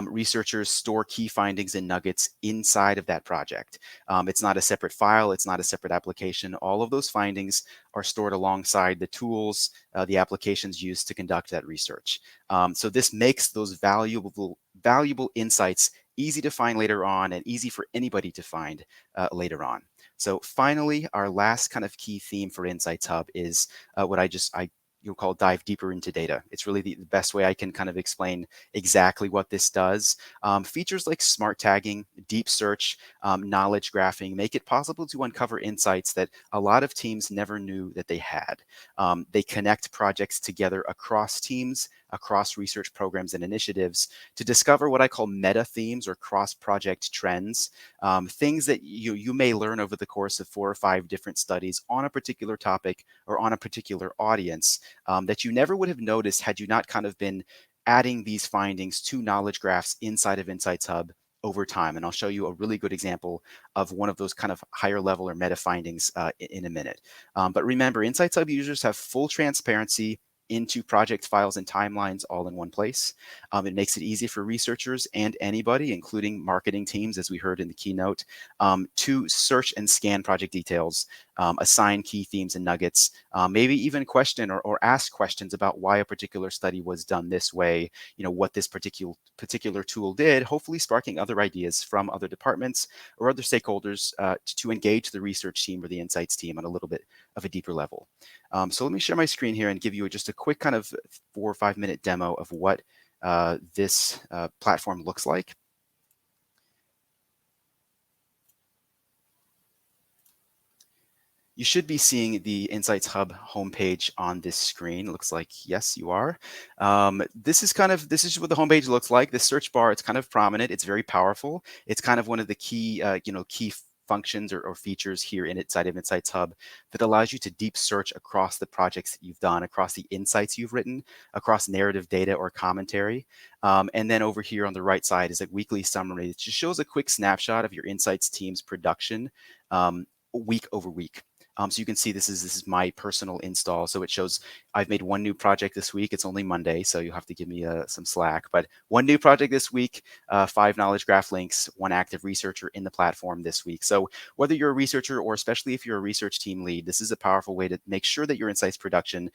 researchers store key findings and nuggets inside of that project. It's not a separate file. It's not a separate application. All of those findings are stored alongside the tools, the applications used to conduct that research. So this makes those valuable insights easy to find later on and easy for anybody to find later on. So finally, our last kind of key theme for InsightsHub is what I you'll call dive deeper into data. It's really the best way I can kind of explain exactly what this does. Features like smart tagging, deep search, knowledge graphing make it possible to uncover insights that a lot of teams never knew that they had. They connect projects together across teams, across research programs and initiatives to discover what I call meta themes or cross-project trends, things that you may learn over the course of 4 or 5 different studies on a particular topic or on a particular audience, that you never would have noticed had you not kind of been adding these findings to knowledge graphs inside of InsightsHub over time. And I'll show you a really good example of one of those kind of higher level or meta findings in a minute. But remember, InsightsHub users have full transparency into project files and timelines all in one place. It makes it easy for researchers and anybody, including marketing teams, as we heard in the keynote, to search and scan project details, assign key themes and nuggets, maybe even question or ask questions about why a particular study was done this way, what this particular tool did, hopefully sparking other ideas from other departments or other stakeholders to engage the research team or the insights team on a little bit of a deeper level. So let me share my screen here and give you just a quick kind of 4 or 5 minute demo of what this platform looks like. You should be seeing the InsightsHub homepage on this screen. It looks like, yes, you are. This is what the homepage looks like. The search bar, it's kind of prominent. It's very powerful. It's kind of one of the key, key functions or features here inside of InsightsHub that allows you to deep search across the projects that you've done, across the insights you've written, across narrative data or commentary. And then over here on the right side is a weekly summary. It just shows a quick snapshot of your insights team's production week over week. So you can see this is my personal install. So it shows I've made 1 new project this week. It's only Monday, so you'll have to give me some slack. But 1 new project this week, 5 knowledge graph links, 1 active researcher in the platform this week. So whether you're a researcher or especially if you're a research team lead, this is a powerful way to make sure that your insights production,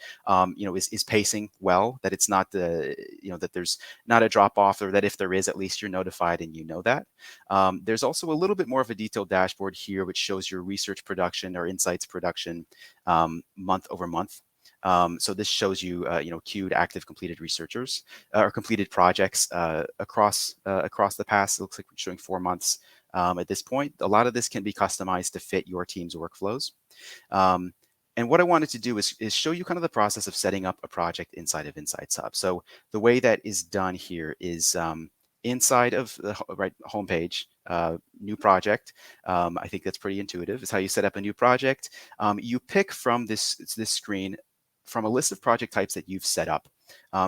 is pacing well. That it's not that there's not a drop off, or that if there is, at least you're notified and you know that. There's also a little bit more of a detailed dashboard here, which shows your research production or insights production month over month. So this shows you, queued, active, completed researchers or completed projects across the past. It looks like we're showing 4 months at this point. A lot of this can be customized to fit your team's workflows. And what I wanted to do is show you kind of the process of setting up a project inside of InsightsHub. So the way that is done here is inside of the homepage, new project. I think that's pretty intuitive. It's how you set up a new project. You pick from this screen from a list of project types that you've set up.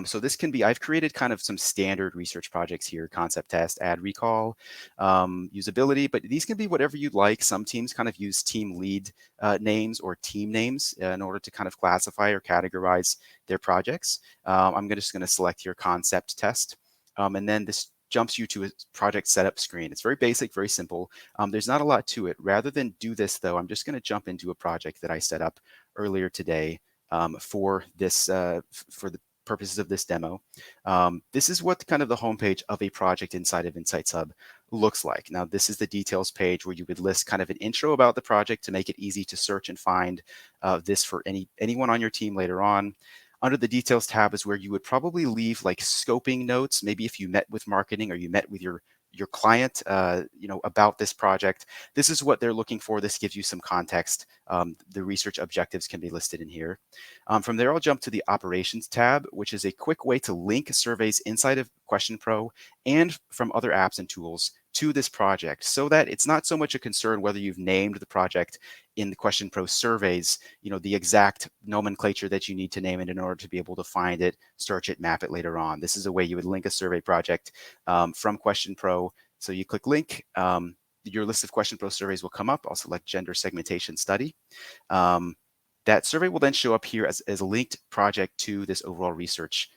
So this can be, I've created kind of some standard research projects here: concept test, ad recall, usability, but these can be whatever you'd like. Some teams kind of use team lead names or team names in order to kind of classify or categorize their projects. I'm just going to select here concept test. And then this jumps you to a project setup screen. It's very basic, very simple. There's not a lot to it. Rather than do this though, I'm just going to jump into a project that I set up earlier today for this, for the purposes of this demo. This is what kind of the homepage of a project inside of InsightsHub looks like. Now, this is the details page where you would list kind of an intro about the project to make it easy to search and find this for anyone on your team later on. Under the details tab is where you would probably leave like scoping notes, maybe if you met with marketing or you met with your client, about this project. This is what they're looking for. This gives you some context. The research objectives can be listed in here. From there, I'll jump to the operations tab, which is a quick way to link surveys inside of QuestionPro and from other apps and tools to this project, so that it's not so much a concern whether you've named the project in the QuestionPro surveys, the exact nomenclature that you need to name it in order to be able to find it, search it, map it later on. This is a way you would link a survey project from QuestionPro. So you click link, your list of QuestionPro surveys will come up. I'll select gender segmentation study. That survey will then show up here as a linked project to this overall research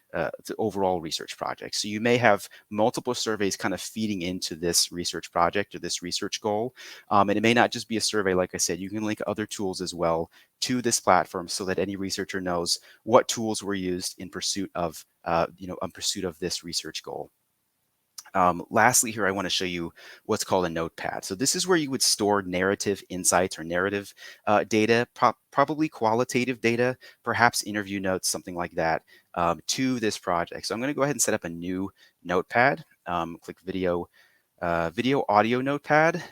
project. So you may have multiple surveys kind of feeding into this research project or this research goal. And it may not just be a survey. Like I said, you can link other tools as well to this platform so that any researcher knows what tools were used in pursuit of, this research goal. Lastly, here I want to show you what's called a notepad. So this is where you would store narrative insights or narrative data, probably qualitative data, perhaps interview notes, something like that, to this project. So I'm going to go ahead and set up a new notepad. Click video audio notepad.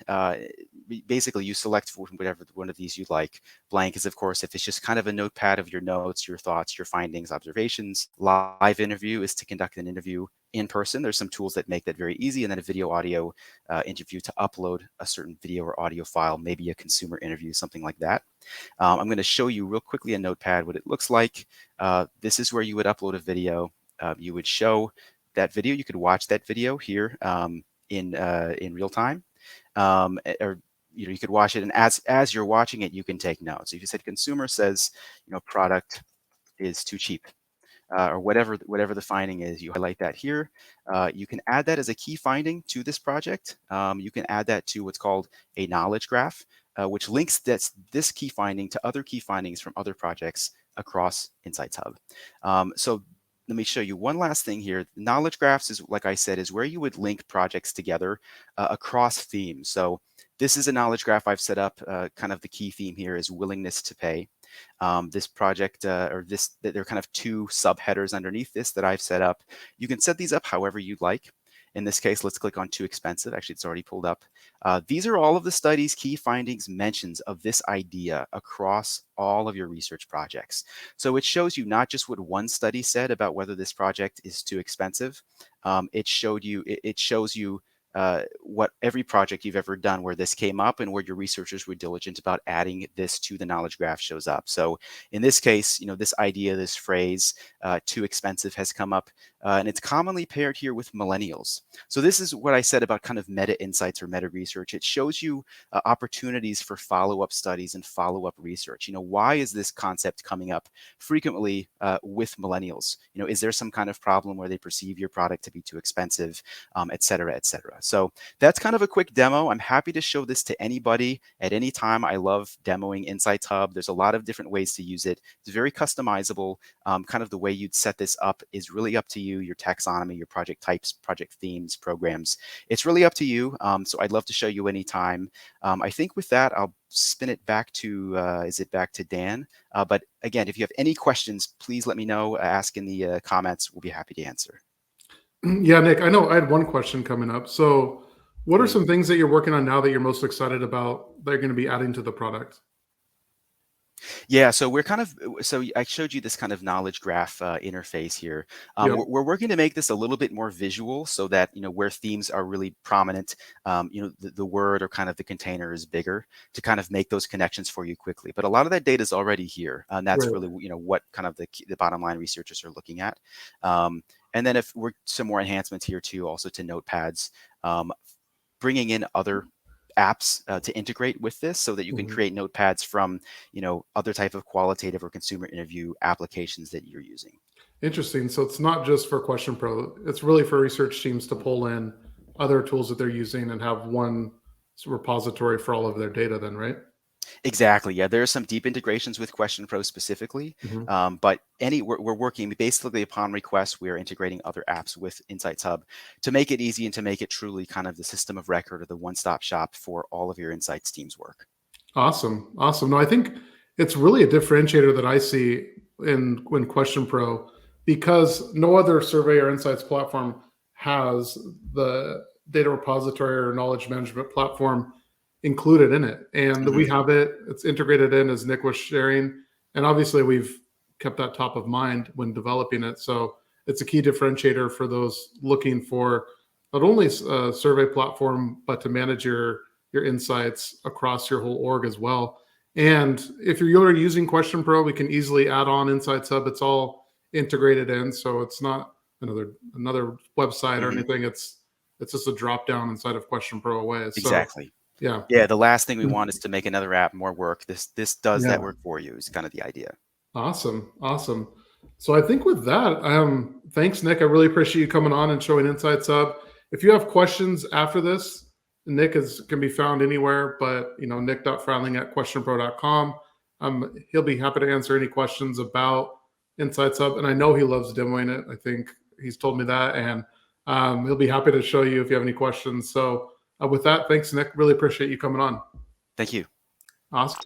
Basically, you select whatever one of these you like. Blank is, of course, if it's just kind of a notepad of your notes, your thoughts, your findings, observations. Live interview is to conduct an interview in person. There's some tools that make that very easy. And then a video audio interview to upload a certain video or audio file, maybe a consumer interview, something like that. I'm going to show you real quickly a notepad, what it looks like. This is where you would upload a video. You would show that video. You could watch that video here in real time, or you could watch it, and as you're watching it, you can take notes. If you said consumer says, product is too cheap, or whatever the finding is, you highlight that here. You can add that as a key finding to this project. You can add that to what's called a knowledge graph, which links this key finding to other key findings from other projects across InsightsHub. So let me show you one last thing here. Knowledge graphs is, like I said, is where you would link projects together across themes. So this is a knowledge graph I've set up. Kind of the key theme here is willingness to pay. This project, there are kind of two subheaders underneath this that I've set up. You can set these up however you'd like. In this case, let's click on too expensive. Actually, it's already pulled up. These are all of the study's key findings, mentions of this idea across all of your research projects. So it shows you not just what one study said about whether this project is too expensive. It shows you what every project you've ever done where this came up and where your researchers were diligent about adding this to the knowledge graph shows up. So in this case, this idea, this phrase, too expensive, has come up, and it's commonly paired here with millennials. So this is what I said about kind of meta insights or meta research. It shows you opportunities for follow-up studies and follow-up research. Why is this concept coming up frequently with millennials? Is there some kind of problem where they perceive your product to be too expensive, et cetera, et cetera. So that's kind of a quick demo. I'm happy to show this to anybody at any time. I love demoing InsightsHub. There's a lot of different ways to use it. It's very customizable. Kind of the way you'd set this up is really up to you, your taxonomy, your project types, project themes, programs. It's really up to you. So I'd love to show you anytime. I think with that, I'll spin it back to, back to Dan? But again, if you have any questions, please let me know. Ask in the comments. We'll be happy to answer. Yeah, Nick, I know I had one question coming up. So what are some things that you're working on now that you're most excited about that you're going to be adding to the product? Yeah, so I showed you this kind of knowledge graph interface here. Yep. We're working to make this a little bit more visual so that, where themes are really prominent, the word or kind of the container is bigger to kind of make those connections for you quickly. But a lot of that data is already here. And that's Right. really, what kind of the bottom line researchers are looking at. And then if we're some more enhancements here too, also to notepads, bringing in other apps to integrate with this so that you can create notepads from, other type of qualitative or consumer interview applications that you're using. Interesting. So it's not just for QuestionPro. It's really for research teams to pull in other tools that they're using and have one repository for all of their data then, right? Exactly. Yeah, there are some deep integrations with QuestionPro specifically, but we're working basically upon request. We are integrating other apps with InsightsHub to make it easy and to make it truly kind of the system of record or the one-stop shop for all of your insights team's work. Awesome. No, I think it's really a differentiator that I see in QuestionPro because no other survey or insights platform has the data repository or knowledge management platform included in it. And we have it, it's integrated in as Nick was sharing. And obviously we've kept that top of mind when developing it. So it's a key differentiator for those looking for not only a survey platform, but to manage your insights across your whole org as well. And if you're already using QuestionPro, we can easily add on InsightsHub. It's all integrated in. So it's not another website or anything. It's just a drop down inside of QuestionPro away. Exactly. So, yeah. Yeah. The last thing we want is to make another app more work. This does that work for you is kind of the idea. Awesome. So I think with that, thanks, Nick. I really appreciate you coming on and showing InsightsHub. If you have questions after this, Nick can be found anywhere, but nick.freiling@questionpro.com. He'll be happy to answer any questions about InsightsHub, and I know he loves demoing it. I think he's told me that, and He'll be happy to show you if you have any questions. So with that, thanks, Nick. Really appreciate you coming on. Thank you. Awesome.